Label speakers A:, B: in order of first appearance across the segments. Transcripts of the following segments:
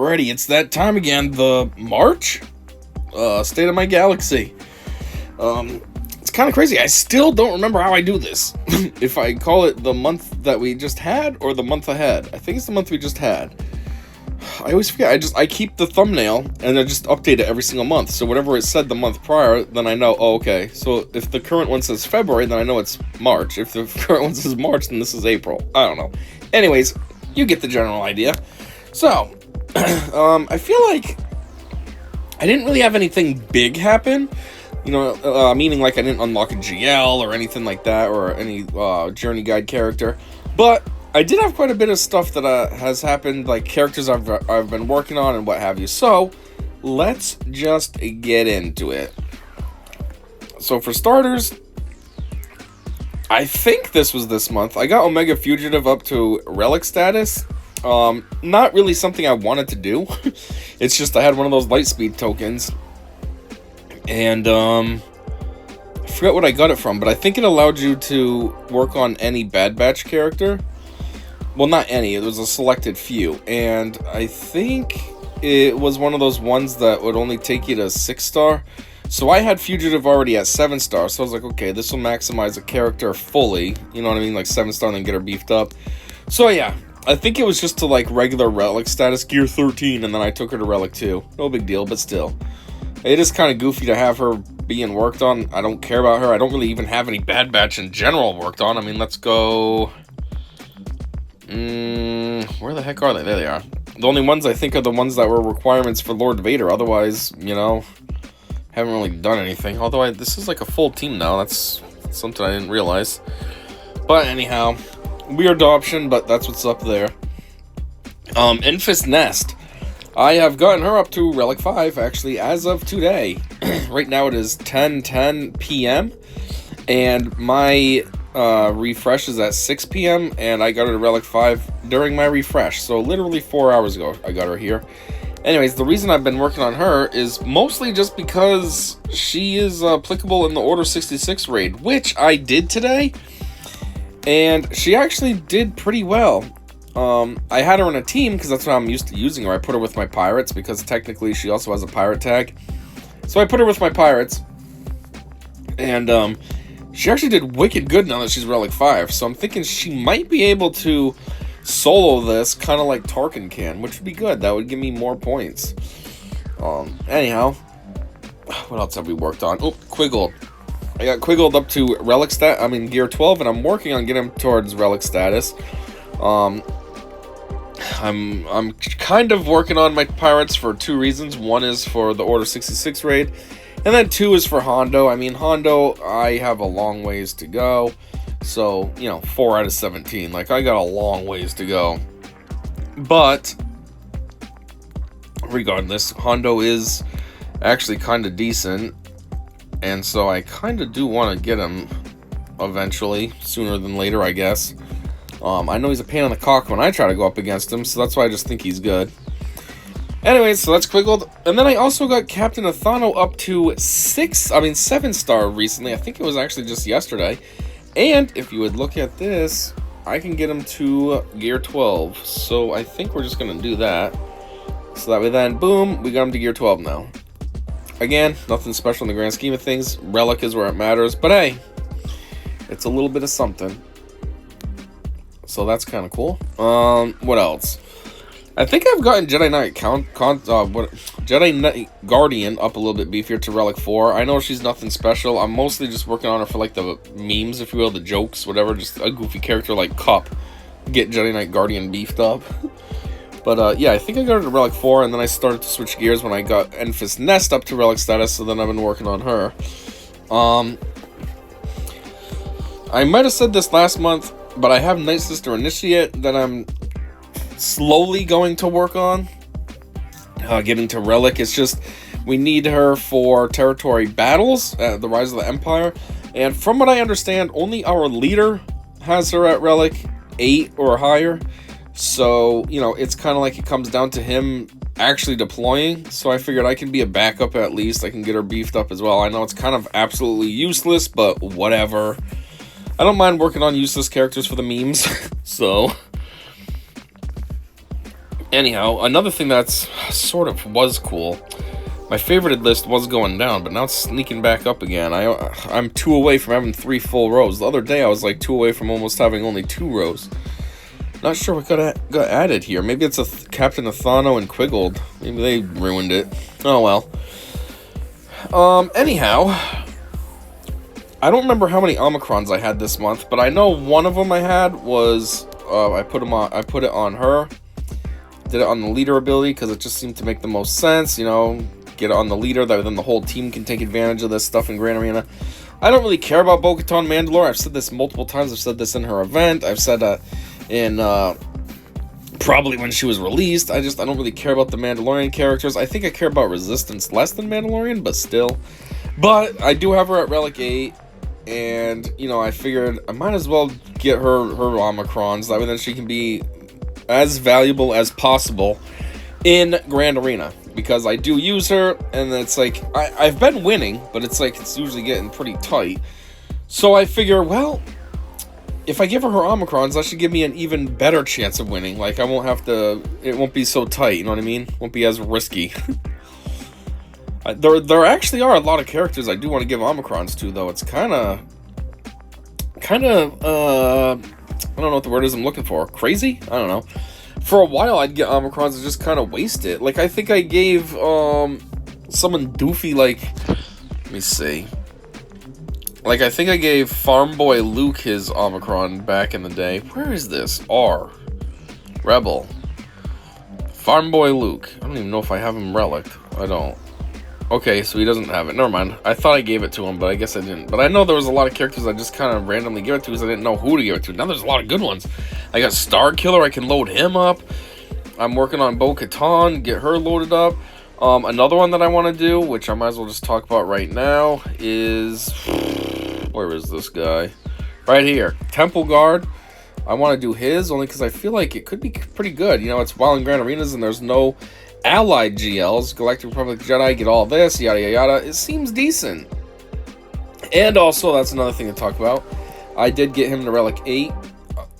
A: Alrighty, it's that time again, the March State of My Galaxy. It's kind of crazy. I still don't remember how I do this. If I call it the month that we just had or the month ahead. I think it's the month we just had. I always forget. I keep the thumbnail and I just update it every single month. So whatever it said the month prior, then I know, oh, okay. So if the current one says February, then I know it's March. If the current one says March, then this is April. I don't know. Anyways, you get the general idea. So, I feel like I didn't really have anything big happen. You know, meaning like I didn't unlock a GL or anything like that, or any journey guide character. But I did have quite a bit of stuff that has happened, like characters I've been working on and what have you. So, let's just get into it. So for starters, I think this was this month. I got Omega Fugitive up to Relic status. Not really something I wanted to do. It's just I had one of those Lightspeed tokens. And, I forgot what I got it from, but I think it allowed you to work on any Bad Batch character. Well, not any, it was a selected few. And I think it was one of those ones that would only take you to 6-star. So I had Fugitive already at 7-star, so I was like, okay, this will maximize a character fully. You know what I mean? Like 7-star and then get her beefed up. So yeah, I think it was just to like regular Relic status, Gear 13, and then I took her to Relic 2. No big deal, but still. It is kind of goofy to have her being worked on. I don't care about her. I don't really even have any Bad Batch in general worked on. I mean, let's go... where the heck are they? There they are. The only ones I think are the ones that were requirements for Lord Vader. Otherwise, you know, haven't really done anything. Although this is like a full team now. That's something I didn't realize. But anyhow, weird adoption, but that's what's up there. Enfys Nest. I have gotten her up to Relic 5, actually, as of today. Right now it is 10:10 p.m. And my refresh is at 6 p.m. And I got her to Relic 5 during my refresh. So literally 4 hours ago, I got her here. Anyways, the reason I've been working on her is mostly just because she is applicable in the Order 66 raid, which I did today. And she actually did pretty well. I had her in a team because that's what I'm used to using her. I put her with my pirates because technically she also has a pirate tag. So I put her with my pirates. And she actually did wicked good now that she's Relic 5. So I'm thinking she might be able to solo this kind of like Tarkin can, which would be good. That would give me more points. Anyhow, what else have we worked on? Oh, Quiggled. I got Quiggled up to Relic Gear 12, and I'm working on getting him towards Relic status. I'm kind of working on my pirates for two reasons. One is for the Order 66 raid, and then two is for Hondo. I mean, Hondo, I have a long ways to go. So, you know, 4 out of 17. Like, I got a long ways to go. But, regardless, Hondo is actually kind of decent. And so I kind of do want to get him eventually, sooner than later, I guess. I know he's a pain in the cock when I try to go up against him, so that's why I just think he's good. Anyways, so that's Quiggled. And then I also got Captain Athano up to 7-star recently. I think it was actually just yesterday. And if you would look at this, I can get him to Gear 12. So I think we're just going to do that. So that way then, boom, we got him to Gear 12 now. Again, nothing special in the grand scheme of things. Relic is where it matters. But hey, it's a little bit of something. So that's kind of cool. What else? I think I've gotten Jedi Knight Guardian up a little bit beefier to Relic 4. I know she's nothing special. I'm mostly just working on her for like the memes, if you will, the jokes, whatever. Just a goofy character like Cup. Get Jedi Knight Guardian beefed up. But yeah, I think I got her to Relic 4, and then I started to switch gears when I got Enfys Nest up to Relic status, so then I've been working on her. I might have said this last month, but I have Night Sister Initiate that I'm slowly going to work on. Getting to Relic. It's just, we need her for territory battles at the Rise of the Empire. And from what I understand, only our leader has her at Relic 8 or higher. So, you know, it's kind of like it comes down to him actually deploying. So I figured I can be a backup at least. I can get her beefed up as well. I know it's kind of absolutely useless, but whatever. I don't mind working on useless characters for the memes. So, Anyhow, another thing that's sort of was cool. My favorited list was going down, but now it's sneaking back up again. I'm 2 away from having 3 full rows. The other day I was like 2 away from almost having only 2 rows. Not sure what got added here. Maybe it's a Captain Athano and Quiggled. Maybe they ruined it. Oh well. Anyhow, I don't remember how many Omicrons I had this month, but I know one of them I had was I put it on her. Did it on the leader ability because it just seemed to make the most sense, you know, get it on the leader, that then the whole team can take advantage of this stuff in Grand Arena. I don't really care about Bo-Katan Mandalore. I've said this multiple times. I've said this in her event. I've said that in probably when she was released. I don't really care about the Mandalorian characters. I think I care about Resistance less than Mandalorian, but still. But I do have her at Relic 8, and, you know, I figured I might as well get her Omicrons. That way then she can be as valuable as possible in Grand Arena, because I do use her, and it's like I've been winning, but it's like it's usually getting pretty tight. So I figure, well, if I give her Omicrons, that should give me an even better chance of winning. Like, I won't have to, it won't be so tight, you know what I mean? Won't be as risky. There actually are a lot of characters I do want to give Omicrons to, though. It's kind of I don't know what the word is I'm looking for. Crazy? I don't know. For a while, I'd get Omicrons and just kind of waste it. Like, I think I gave someone doofy, like, let me see. Like, I think I gave Farm Boy Luke his Omicron back in the day. Where is this? R. Rebel. Farm Boy Luke. I don't even know if I have him relicked. I don't. Okay, so he doesn't have it. Never mind. I thought I gave it to him, but I guess I didn't. But I know there was a lot of characters I just kind of randomly give it to because I didn't know who to give it to. Now there's a lot of good ones. I got Star Killer. I can load him up. I'm working on Bo-Katan. Get her loaded up. Another one that I want to do, which I might as well just talk about right now, is... Where is this guy? Right here. Temple Guard. I want to do his only because I feel like it could be pretty good. You know, it's while in Grand Arenas and there's no allied GLs. Galactic Republic Jedi, get all this, yada yada yada. It seems decent. And also, that's another thing to talk about. I did get him to Relic 8.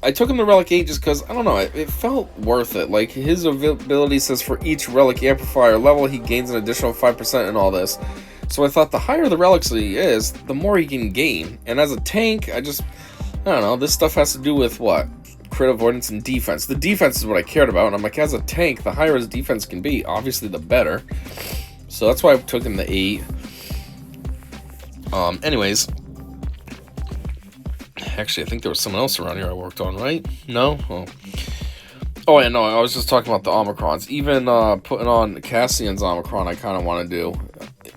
A: I took him to Relic 8 just because, I don't know, it felt worth it. Like, his ability says for each Relic Amplifier level, he gains an additional 5% in all this. So I thought the higher the Relics he is, the more he can gain. And as a tank, I don't know, this stuff has to do with what? Crit avoidance and defense. The defense is what I cared about, and I'm like, as a tank, the higher his defense can be, obviously the better. So that's why I took him to 8. Anyways. Actually, I think there was someone else around here I worked on, right? No? Oh, yeah, no, I was just talking about the Omicrons. Even putting on Cassian's Omicron, I kind of want to do.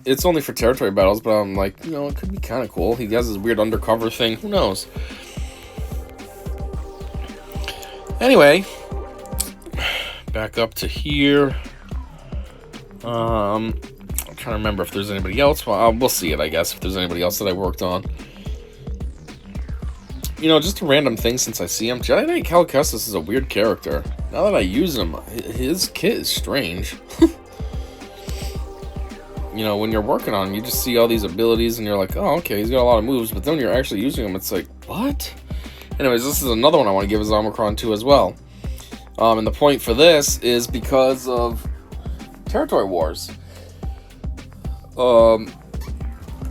A: It's only for territory battles, but I'm like, you know, it could be kind of cool. He has this weird undercover thing. Who knows? Anyway, back up to here. I'm trying to remember if there's anybody else. Well, we'll see it, I guess, if there's anybody else that I worked on. You know, just a random thing since I see him. Jedi Knight Cal Kestis is a weird character. Now that I use him, his kit is strange. You know, when you're working on him, you just see all these abilities and you're like, oh, okay, he's got a lot of moves. But then when you're actually using him, it's like, what? Anyways, this is another one I want to give his Omicron to as well. And the point for this is because of Territory Wars.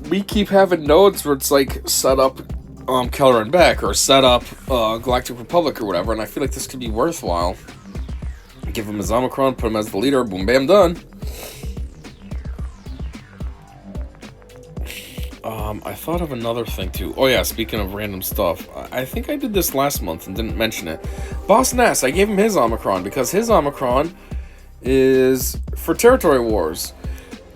A: We keep having nodes where it's like set up Keller and Beck or set up Galactic Republic or whatever, and I feel like this could be worthwhile. Give him his Omicron, put him as the leader, boom, bam, done. I thought of another thing too. Oh yeah, speaking of random stuff, I think I did this last month and didn't mention it. Boss Nass, I gave him his Omicron because his Omicron is for Territory Wars.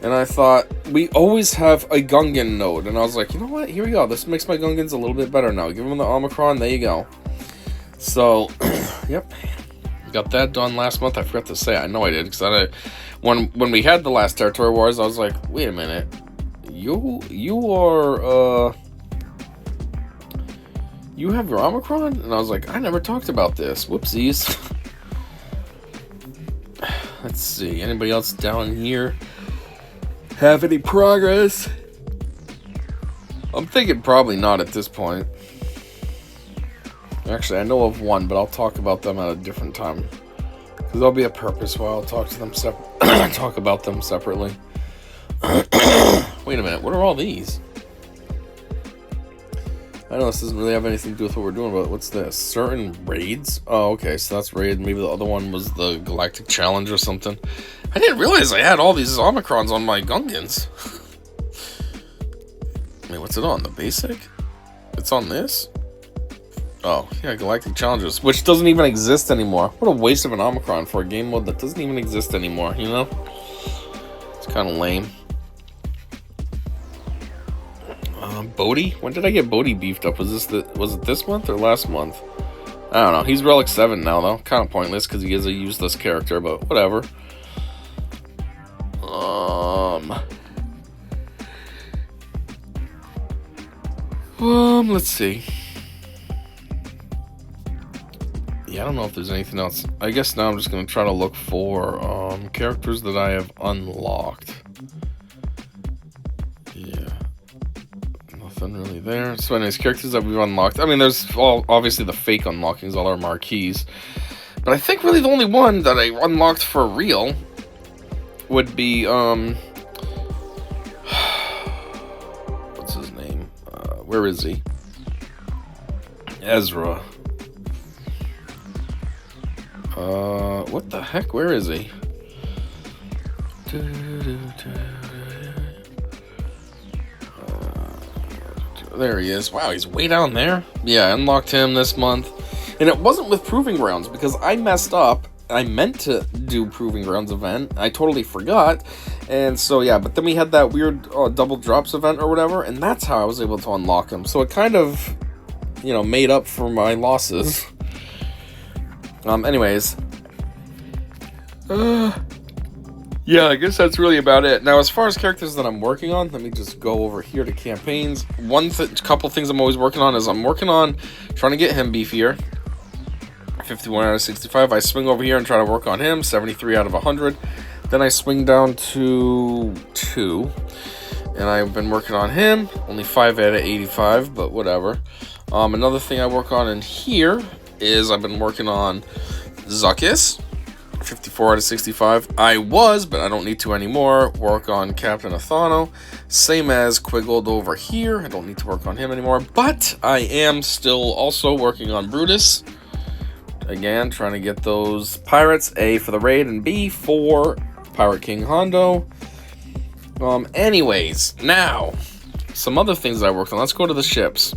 A: And I thought, we always have a Gungan node. And I was like, you know what? Here we go. This makes my Gungans a little bit better now. Give him the Omicron. There you go. So, yep. Got that done last month. I forgot to say. I know I did. Because when we had the last Territory Wars, I was like, wait a minute. You are, you have your Omicron? And I was like, I never talked about this. Whoopsies. Let's see. Anybody else down here have any progress? I'm thinking probably not at this point. Actually, I know of one, but I'll talk about them at a different time. there'll be a purpose why I'll talk to them talk about them separately. Wait a minute, what are all these? I know this doesn't really have anything to do with what we're doing, but what's this? Certain raids? Oh, okay, so that's raid. Maybe the other one was the Galactic Challenge or something. I didn't realize I had all these Omicrons on my Gungans. Wait, what's it on? The basic? It's on this? Oh, yeah, Galactic Challenges, which doesn't even exist anymore. What a waste of an Omicron for a game mode that doesn't even exist anymore, you know? It's kind of lame. Bodhi? When did I get Bodhi beefed up? Was it this month or last month? I don't know. He's Relic 7 now, though. Kind of pointless because he is a useless character, but whatever. Let's see. Yeah, I don't know if there's anything else. I guess now I'm just going to try to look for characters that I have unlocked. Yeah. Nothing really there. So anyways, characters that we've unlocked. I mean, there's obviously the fake unlockings, all our marquees. But I think really the only one that I unlocked for real would be, what's his name? Where is he? Ezra. What the heck? Where is he? There he is. Wow, he's way down there. Yeah, I unlocked him this month. And it wasn't with Proving Grounds because I messed up. I meant to do Proving Grounds event. I totally forgot. And so, yeah, but then we had that weird double drops event or whatever, and that's how I was able to unlock him. So it kind of, you know, made up for my losses. Anyways. Yeah, I guess that's really about it. Now, as far as characters that I'm working on, let me just go over here to campaigns. Couple things I'm always working on is I'm working on trying to get him beefier. 51 out of 65. I swing over here and try to work on him. 73 out of 100. Then I swing down to 2. And I've been working on him. Only 5 out of 85, but whatever. Another thing I work on in here is I've been working on Zuckuss. 54 out of 65. I was, but I don't need to anymore, work on Captain Athano. Same as Quiggled over here. I don't need to work on him anymore, but I am still also working on Brutus. Again, trying to get those pirates, A for the raid and B for Pirate King Hondo. Anyways, now, some other things that I worked on. Let's go to the ships.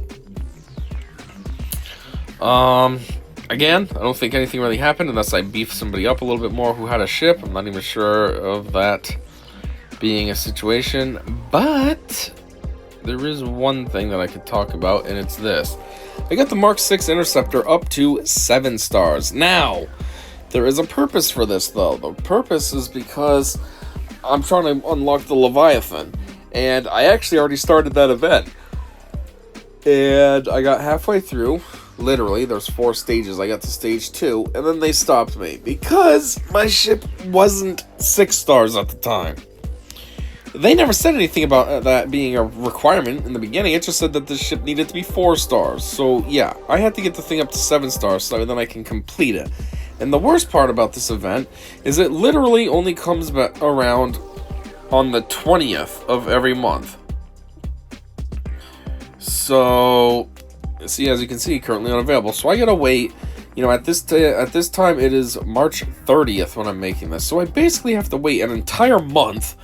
A: Again, I don't think anything really happened unless I beefed somebody up a little bit more who had a ship. I'm not even sure of that being a situation, but there is one thing that I could talk about, and it's this. I got the Mark 6 Interceptor up to 7 stars. Now, there is a purpose for this, though. The purpose is because I'm trying to unlock the Leviathan, and I actually already started that event. And I got halfway through. Literally, there's 4 stages. I got to stage 2, and then they stopped me because my ship wasn't 6 stars at the time. They never said anything about that being a requirement in the beginning. It just said that the ship needed to be 4 stars. So, yeah, I had to get the thing up to 7 stars so then I can complete it. And the worst part about this event is it literally only comes back around on the 20th of every month. So, see, as you can see, currently unavailable. So I gotta wait. You know, at this time, it is March 30th when I'm making this. So I basically have to wait an entire month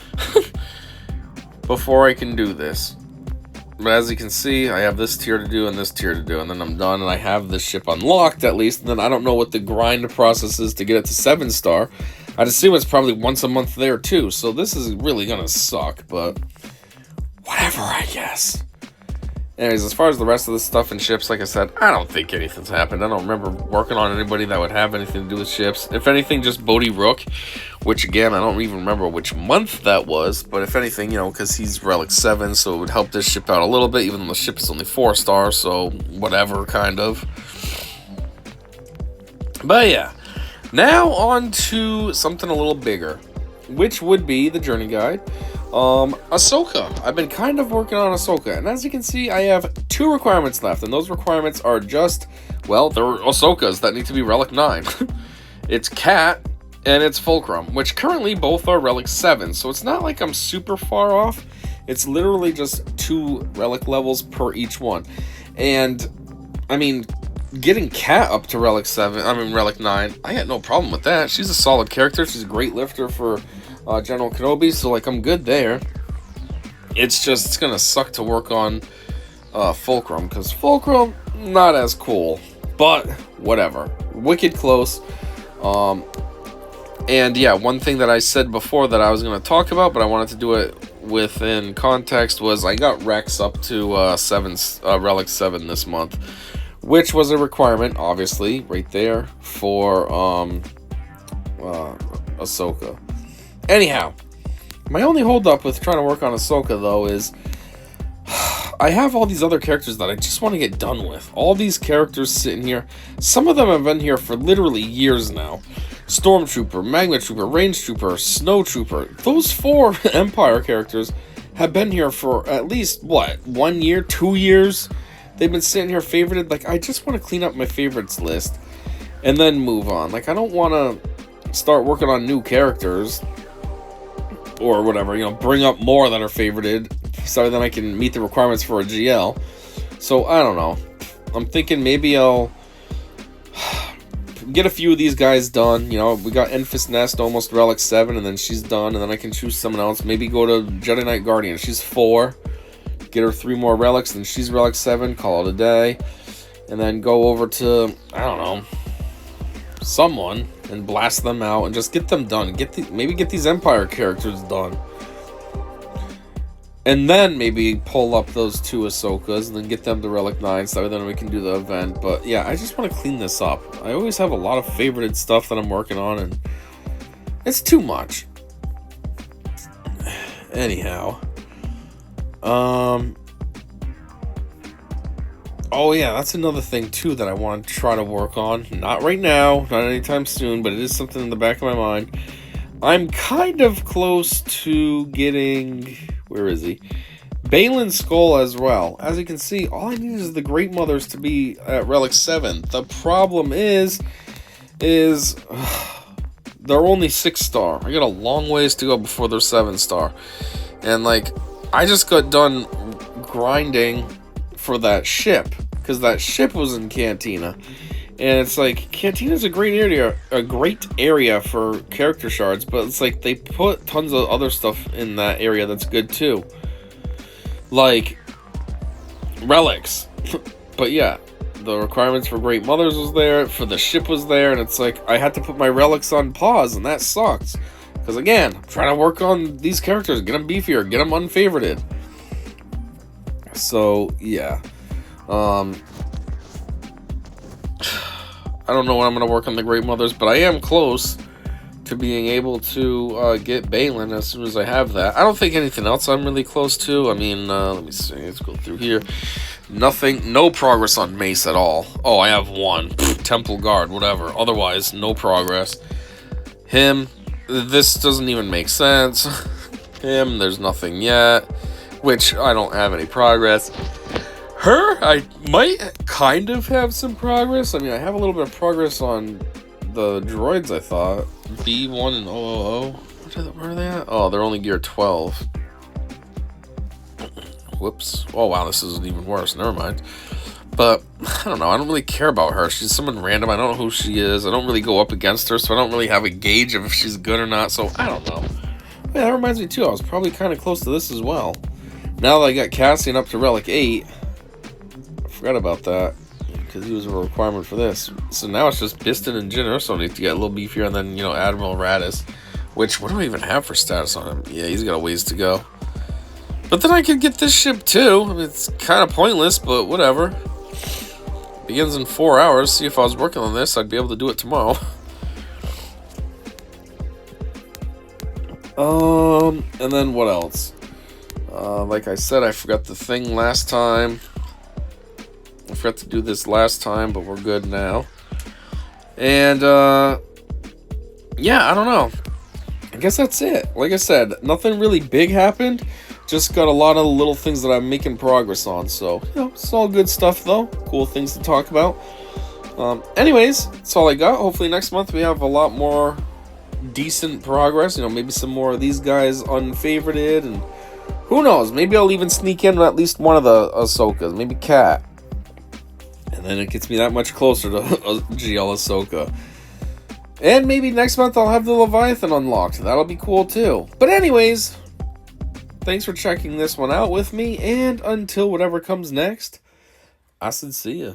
A: before I can do this. But as you can see, I have this tier to do and this tier to do. And then I'm done and I have this ship unlocked at least. And then I don't know what the grind process is to get it to 7 star. I'd assume it's probably once a month there too. So this is really gonna suck, but whatever, I guess. Anyways, as far as the rest of the stuff and ships, like I said, I don't think anything's happened. I don't remember working on anybody that would have anything to do with ships. If anything, just Bodhi Rook, which again, I don't even remember which month that was. But if anything, you know, because he's Relic 7, so it would help this ship out a little bit, even though the ship is only 4 stars, so whatever, kind of. But yeah, now on to something a little bigger, which would be the journey guide. Ahsoka. I've been kind of working on Ahsoka, and as you can see, I have 2 requirements left, and those requirements are just, well, they're Ahsokas that need to be Relic 9. It's Cat, and it's Fulcrum, which currently both are Relic 7, so it's not like I'm super far off. It's literally just 2 Relic levels per each one. And, I mean, getting Kat up to Relic 9, I got no problem with that. She's a solid character. She's a great lifter for General Kenobi, so, like, I'm good there. It's gonna suck to work on Fulcrum, because Fulcrum, not as cool. But, whatever. Wicked close. And yeah, one thing that I said before that I was going to talk about, but I wanted to do it within context, was I got Rex up to Relic 7 this month, which was a requirement, obviously, right there, for Ahsoka. Anyhow, my only holdup with trying to work on Ahsoka, though, is I have all these other characters that I just want to get done with. All these characters sitting here. Some of them have been here for literally years now. Stormtrooper, Magna Trooper, Range Trooper, Snow Trooper. Those 4 Empire characters have been here for at least, 1 year, 2 years? They've been sitting here favorited. Like, I just want to clean up my favorites list and then move on. Like, I don't want to start working on new characters or whatever, bring up more that are favorited so then I can meet the requirements for a GL. So, I don't know. I'm thinking maybe I'll get a few of these guys done. We got Enfys Nest, almost Relic 7, and then she's done, and then I can choose someone else. Maybe go to Jedi Knight Guardian. She's 4. Get her 3 more relics, and she's Relic 7. Call it a day. And then go over to, I don't know, someone, and blast them out, and just get them done. Maybe get these Empire characters done. And then maybe pull up those 2 Ahsokas and then get them to Relic 9, so then we can do the event. But yeah, I just want to clean this up. I always have a lot of favorited stuff that I'm working on, and it's too much. Anyhow. Oh yeah, that's another thing too that I want to try to work on. Not right now, not anytime soon, but it is something in the back of my mind. I'm kind of close to getting... Where is he? Balin's skull as well. As you can see, all I need is the Great Mothers to be at Relic 7. The problem is they're only 6-star. I got a long ways to go before they're 7-star. And like, I just got done grinding for that ship, because that ship was in Cantina. And it's like, Cantina's a great area for character shards, but it's like they put tons of other stuff in that area that's good too. Like relics. But yeah, the requirements for Great Mothers was there, for the ship was there, and it's like I had to put my relics on pause, and that sucks. Because again, I'm trying to work on these characters, get them beefier, get them unfavorited. So yeah. I don't know when I'm going to work on the Great Mothers, but I am close to being able to get Balin as soon as I have that. I don't think anything else I'm really close to. I mean, let me see. Let's go through here. Nothing, no progress on Mace at all. Oh, I have 1. Temple Guard, whatever. Otherwise, no progress. Him, this doesn't even make sense. Him, there's nothing yet, which I don't have any progress. Her, I might kind of have some progress. I mean, I have a little bit of progress on the droids, I thought. B1 and 000. Where are they at? Oh, they're only gear 12. Whoops. Oh, wow, this is even worse. Never mind. But, I don't know. I don't really care about her. She's someone random. I don't know who she is. I don't really go up against her, so I don't really have a gauge of if she's good or not. So, I don't know. Yeah, that reminds me, too. I was probably kind of close to this as well. Now that I got Cassian up to Relic 8... Forgot about that, because he was a requirement for this. So now it's just Biston and Jyn Erso need to get a little beefier, and then, Admiral Radis. Which, what do I even have for status on him? Yeah, he's got a ways to go. But then I could get this ship too. I mean, it's kind of pointless, but whatever. Begins in 4 hours. See, if I was working on this, I'd be able to do it tomorrow. And then what else? Like I said, I forgot the thing last time. I forgot to do this last time, but we're good now. And, yeah, I don't know. I guess that's it. Like I said, nothing really big happened. Just got a lot of little things that I'm making progress on. So, it's all good stuff, though. Cool things to talk about. Anyways, that's all I got. Hopefully next month we have a lot more decent progress. Maybe some more of these guys unfavorited, and who knows? Maybe I'll even sneak in at least one of the Ahsokas, maybe Cat, and then it gets me that much closer to GL Ahsoka. And maybe next month I'll have the Leviathan unlocked. That'll be cool too. But anyways, thanks for checking this one out with me, and until whatever comes next, I said see ya.